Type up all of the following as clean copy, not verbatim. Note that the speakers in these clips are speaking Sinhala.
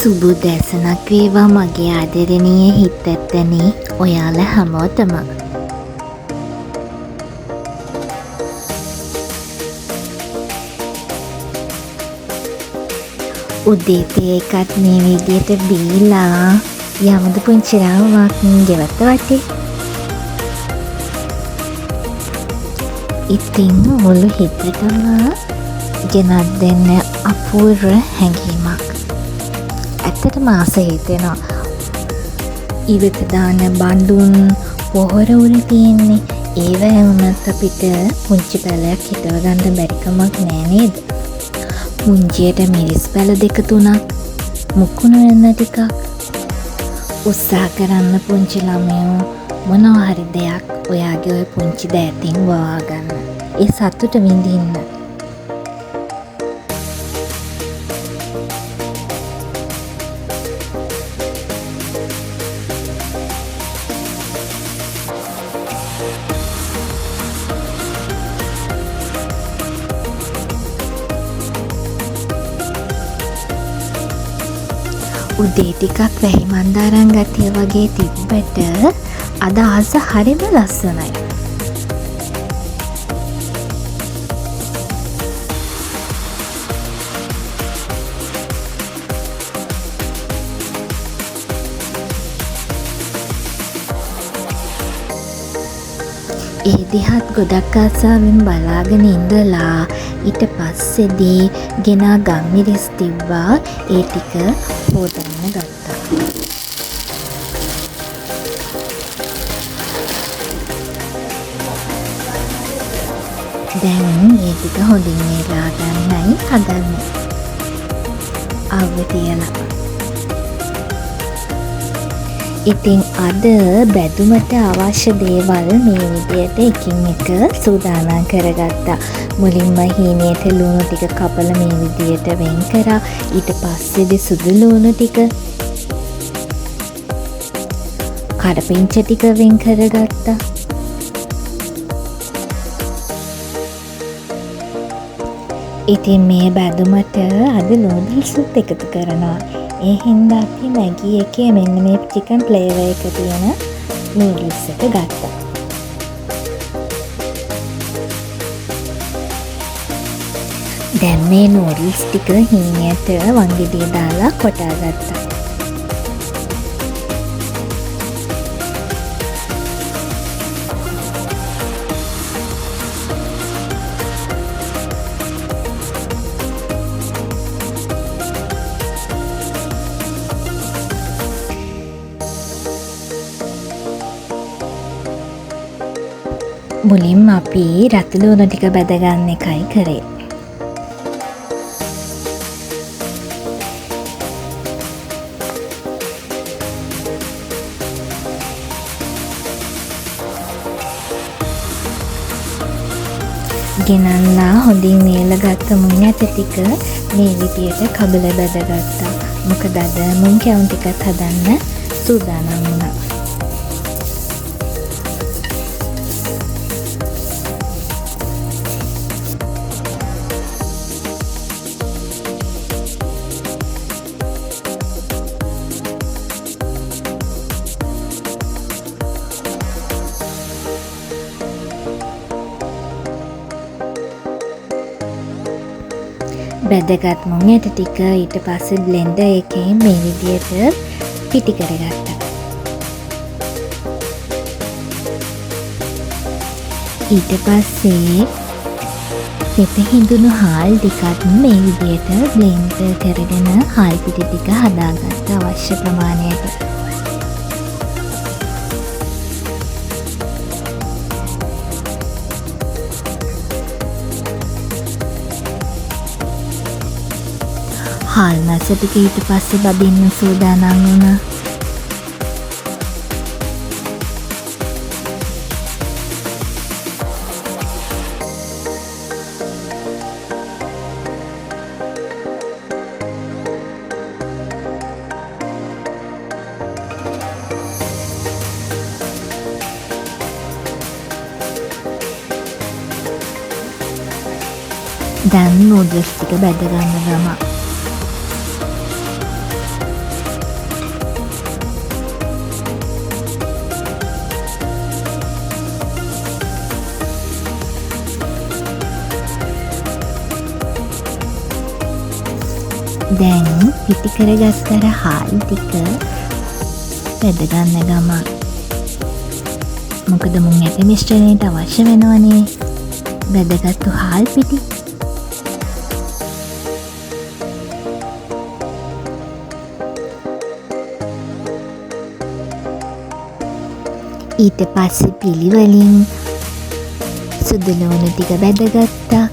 සුබුදැසනක් වේවා මගේ ආදරණීය හිත් ඇත්තනේ ඔයාලා හැමෝටම. උදේ තේ එකත් මේ විදියට බීලා යමුද පුංචි රාමක් ගෙවත්ත වටේ. ඉතින් මුළු හිතටම ගෙනත් දෙන්න අපූර්ව හැඟීමක්. ඇත්තටම ආස හිතෙනවා. ඉවත දාන බඳුන් පොහොර උර තියෙන්නේ. ඒවැ වුණත් අපිට පුංචි පැලයක් හිටව ගන්න බැරිකමක් නෑ නේද? පුංචියට මිරිස් පැල 2-3ක් මුකුණු වෙන ටිකක් උත්සාහ කරන්න පුංචි ළමයෝ මොනවා හරි දෙයක් ඔයාගේ ඔය පුංචි දෑතින් වවා ගන්න. ඒ සතුට විඳින්න. උදේ ටිකක් වැහි මන්දාරම් ගතිය වගේ තිබ්බට අද ආස හරිම ලස්සනයි. ඒ දිහත් ගොඩක් ආසාවෙන් බලාගෙන ඉඳලා ඊට පස්සේදී ගෙනා ගම්මිරිස් තිබ්බා. ඒ ටික හොදන්න ගත්තා. දැන් ඒ ටික හොඳින් වේලා ගන්නයි හදන්නේ. අවුව තියලා. ඉතින් අද බැදුමට අවශ්‍ය දේවල් මේ විදියට එකින් එක සූදානම් කරගත්තා. මුලින්ම හීනයට ලුණු ටික කපලා මේ විදියට වෙන් කරා. ඊට පස්සේදී සුදු ලුණු ටික කඩපිංච ටික වෙන් කරගත්තා. ඉතින් මේ බැදුමට අද නූඩල්ස්ත් එකතු කරනවා. ඒ හින්දා අපි මැගි එකේ මෙන්න මේ චිකන් ෆ්ලේවර් එක තියෙන නූඩල්ස් එක ගත්තා. දැන් මේ නූඩල්ස් ටික හීනයට වංගෙඩිය දාලා කොටා ගත්තා. මුලින්ම අපි රතු ලුණු ටික බැදගන්න එකයි කරේ. ගෙනල්ලා හොඳින් නේලගත්ත මුං ඇට ටික මේ විදියට කබල බැදගත්තා. මොකද අද මුං කැවුම් ටිකත් හදන්න සූදානම් වුණා. බැදගත් මුං ඇට ටික ඊට පස්සේ බ්ලෙන්ඩර් එකෙන් මේ විදියට පිටි කරගත්තා. ඊට පස්සේ පෙත හිඳුණු හාල් ටිකත් මේ විදියට බ්ලෙන්ඩ් කරගෙන හාල් පිටි ටික හදාගත්ත අවශ්‍ය ප්‍රමාණයට. හාල් මැස ටික ඊට පස්සේ බදින්න සූදානම් වුණා. දැන් නූඩල්ස් ටික බැද ගන්න ගම. දැන් පිටි කරගත්තර හාල් ටික බෙදගන්න ගමන්. මොකද මුං ඇට මිශ්‍රණයට අවශ්‍ය වෙනවනේ බෙදගත්තු හාල් පිටි. ඊට පස්සේ පිළිවලින් සුදු ලුණු ටික බැදගත්තා.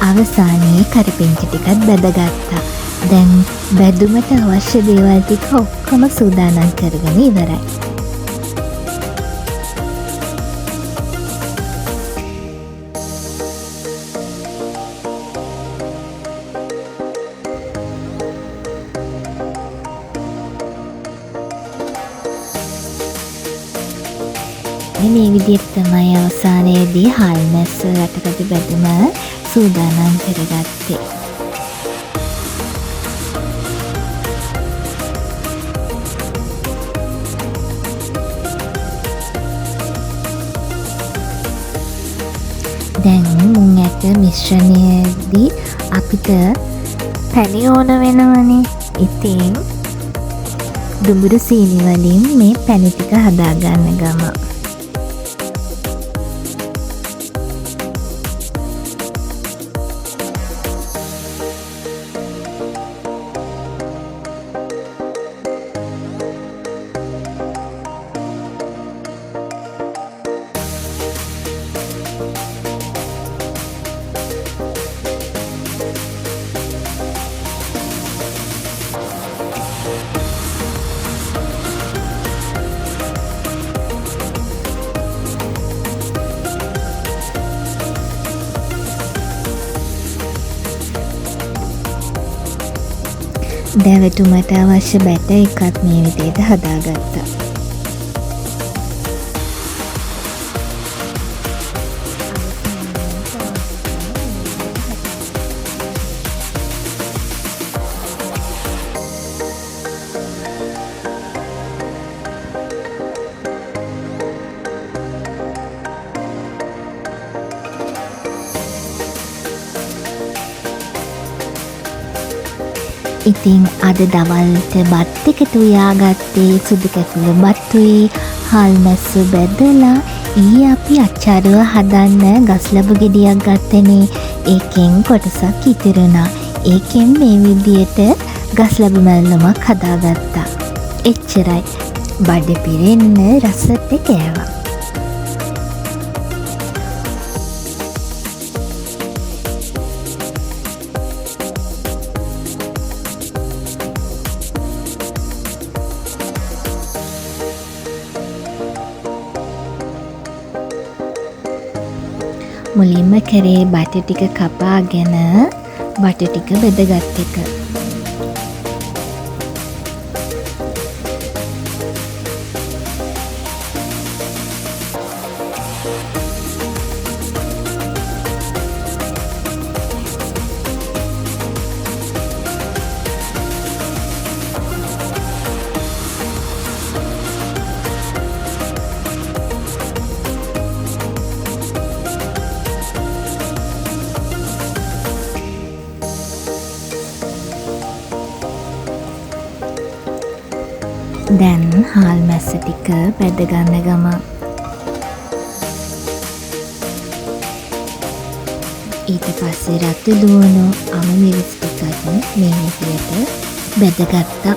අවසානයේ කරපිංචා ටිකත් බැදගත්තා. දැන් බැදුමට අවශ්‍ය දේවල් ටික ඔක්කොම සූදානම් කරගෙන ඉවරයි. මේ විදිහට තමයි අවසානයේදී හාල් මැස්ස රටකඩ බැදුම සූදානම් කරගත්තේ. දැන් මුං ඇට මිශ්‍රණයේදී අපිට පැණි ඕන වෙනවනේ. ඉතින් දුඹුරු සීනි වලින් මේ පැණි ටික හදාගන්න ගමන්. දැවටුමට අවශ්‍ය බැටර් එකත් මේ විදිහට හදාගත්තා. ඉතින් අද දවල්ට බත් එකට උයාගත්තේ සුදු කැකුළු බත්තුයි හාල් මැස්සු බෙදලා. ඊයේ අපි අච්චාරුව හදන්න ගස්ලබු ගෙඩියක් ගත්තනේ. ඒකෙන් කොටසක් ඉතිරුණා. ඒකෙන් මේ විදියට ගස්ලබු මැල්ලමක් හදාගත්තා. එච්චරයි. බඩ පිරෙන්න රසට කෑවා. මුලින්ම කරේ බට ටික කපාගෙන බට ටික බෙදගත් එක. දැන් හාල් මැස්ස ටික බැදගන්න ගමන්. ඊට පස්සේ රතු ලුණු අමු මිරිස් ටිකත් මේ විදිහට බැදගත්තා.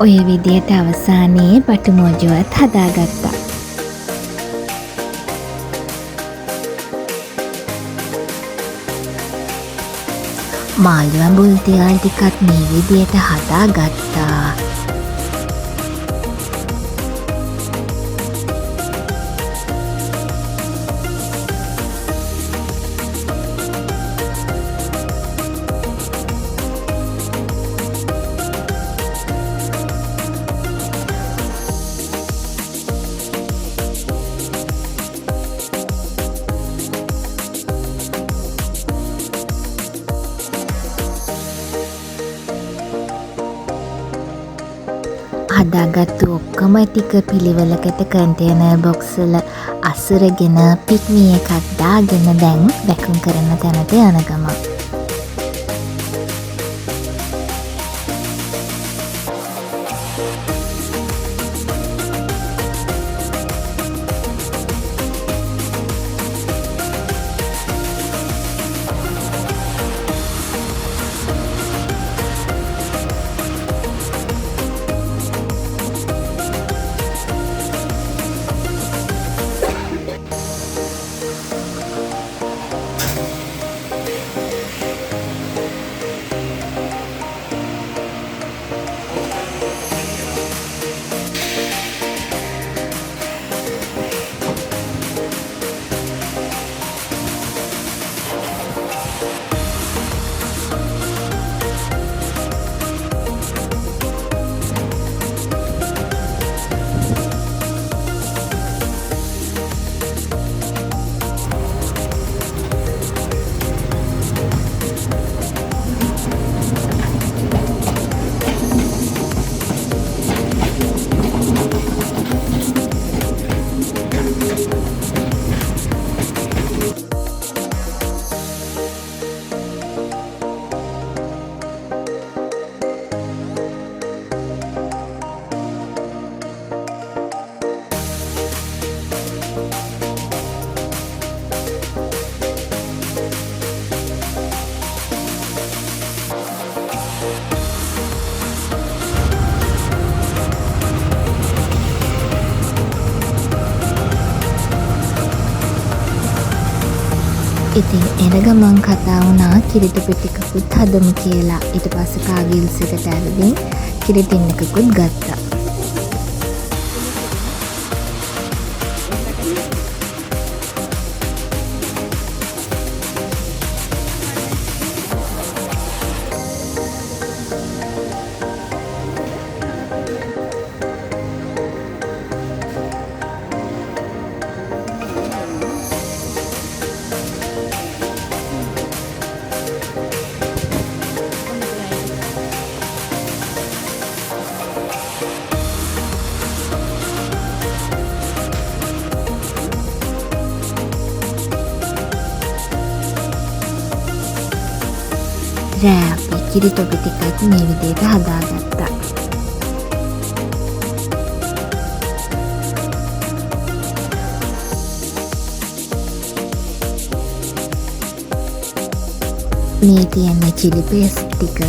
ඔය විදියට අවසානයේ බටු මෝජුවත් හදාගත්තා. මාළු ඇඹුල් තියල් ටිකත් මේ විදියට හදාගත්තා. හදාගත්තු ඔක්කොම ටික පිළිවෙලකට කන්ටේනර් බොක්ස් වල අසුරගෙන පික්මී එකක් දාගෙන දැන් වැකුම් කරන තැනට යන ගමන් ඉතින් එන ගමන් කතා වුණා කිරිටි පිටිකකුත් හදමු කියලා. ඊට පස්සේ කාගිල්ස් එකට ඇවිදින් කිරිටින් එකකුත් ගත්තා. රෑ අපි කිරි තොපි ටිකක් මේ විදිහට හදාගත්තා. මේ තියෙන චිලි පේස්ට් ටික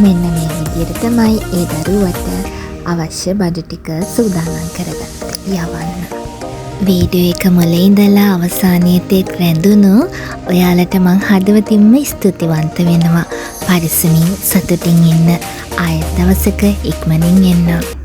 මෙන්න මේ විදිහට තමයි ඒ දරුවට අවශ්‍ය බඩු ටික සූදානම් කරගත්තේ යවන්න. වීඩියෝ එක මුලින් ඉඳලා අවසානයේ තෙක් රැඳුණු ඔයාලට මං හදවතින්ම ස්තුතිවන්ත වෙනවා. පරිස්සමින් සතුටින් ඉන්න. ආයෙත් දවසක ඉක්මනින් එන්න.